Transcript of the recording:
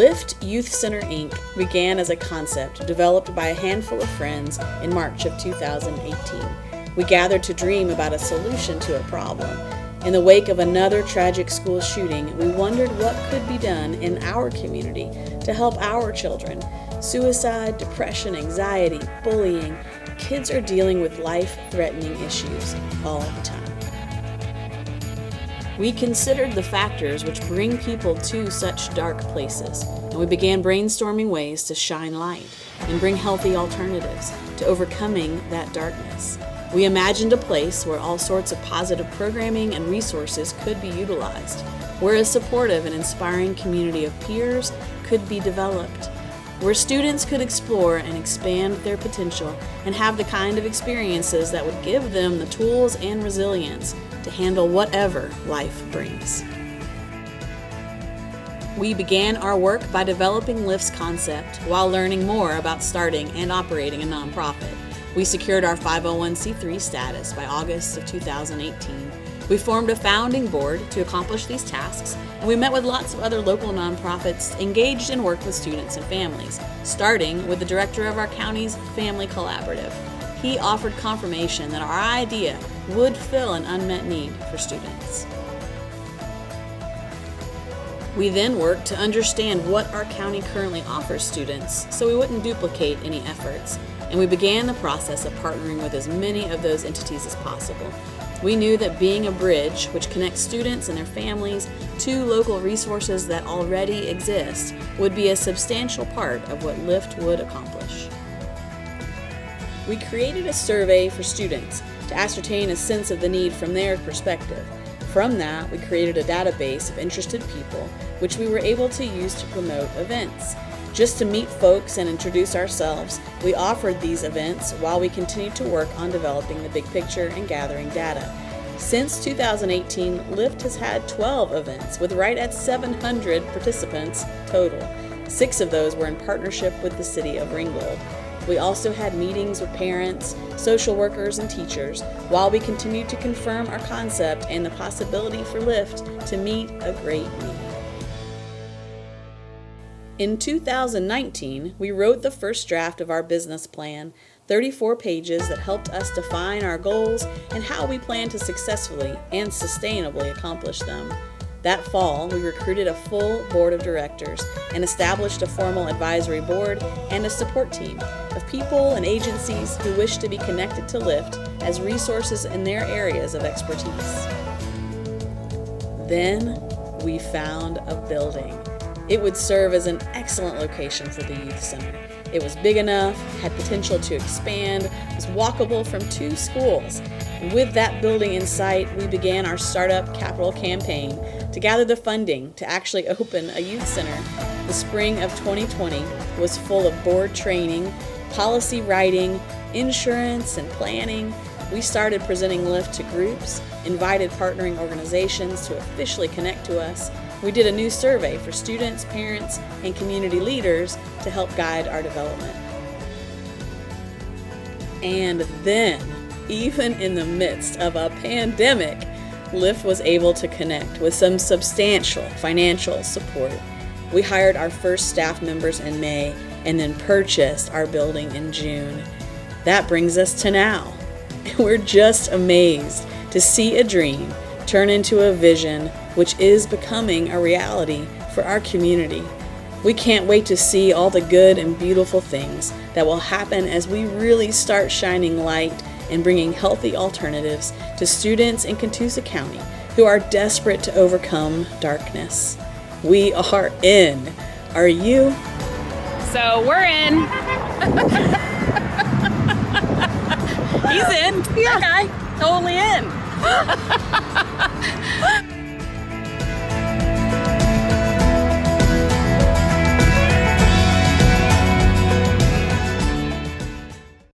Lift Youth Center, Inc. began as a concept developed by a handful of friends in March of 2018. We gathered to dream about a solution to a problem. In the wake of another tragic school shooting, we wondered what could be done in our community to help our children. Suicide, depression, anxiety, bullying. Kids are dealing with life-threatening issues all the time. We considered the factors which bring people to such dark places, and we began brainstorming ways to shine light and bring healthy alternatives to overcoming that darkness. We imagined a place where all sorts of positive programming and resources could be utilized, where a supportive and inspiring community of peers could be developed, where students could explore and expand their potential and have the kind of experiences that would give them the tools and resilience to handle whatever life brings. We began our work by developing Lift's concept while learning more about starting and operating a nonprofit. We secured our 501c3 status by August of 2018. We formed a founding board to accomplish these tasks, and we met with lots of other local nonprofits engaged in work with students and families, starting with the director of our county's Family Collaborative. He offered confirmation that our idea would fill an unmet need for students. We then worked to understand what our county currently offers students so we wouldn't duplicate any efforts, and we began the process of partnering with as many of those entities as possible. We knew that being a bridge which connects students and their families to local resources that already exist would be a substantial part of what Lift would accomplish. We created a survey for students to ascertain a sense of the need from their perspective. From that, we created a database of interested people, which we were able to use to promote events. Just to meet folks and introduce ourselves, we offered these events while we continued to work on developing the big picture and gathering data. Since 2018, Lift has had 12 events with right at 700 participants total. 6 of those were in partnership with the City of Ringgold. We also had meetings with parents, social workers, and teachers while we continued to confirm our concept and the possibility for Lift to meet a great need. In 2019, we wrote the first draft of our business plan, 34 pages that helped us define our goals and how we plan to successfully and sustainably accomplish them. That fall, we recruited a full board of directors and established a formal advisory board and a support team of people and agencies who wish to be connected to Lift as resources in their areas of expertise. Then we found a building. It would serve as an excellent location for the youth center. It was big enough, had potential to expand, was walkable from 2 schools. And with that building in sight, we began our startup capital campaign to gather the funding to actually open a youth center. The spring of 2020 was full of board training, policy writing, insurance, and planning. We started presenting Lift to groups, invited partnering organizations to officially connect to us. We did a new survey for students, parents, and community leaders to help guide our development. And then, even in the midst of a pandemic, Lift was able to connect with some substantial financial support. We hired our first staff members in May and then purchased our building in June. That brings us to now. We're just amazed to see a dream turn into a vision which is becoming a reality for our community. We can't wait to see all the good and beautiful things that will happen as we really start shining light and bringing healthy alternatives to students in Catoosa County who are desperate to overcome darkness. We are in. Are you? So we're in. He's in. Yeah. Okay. Totally in.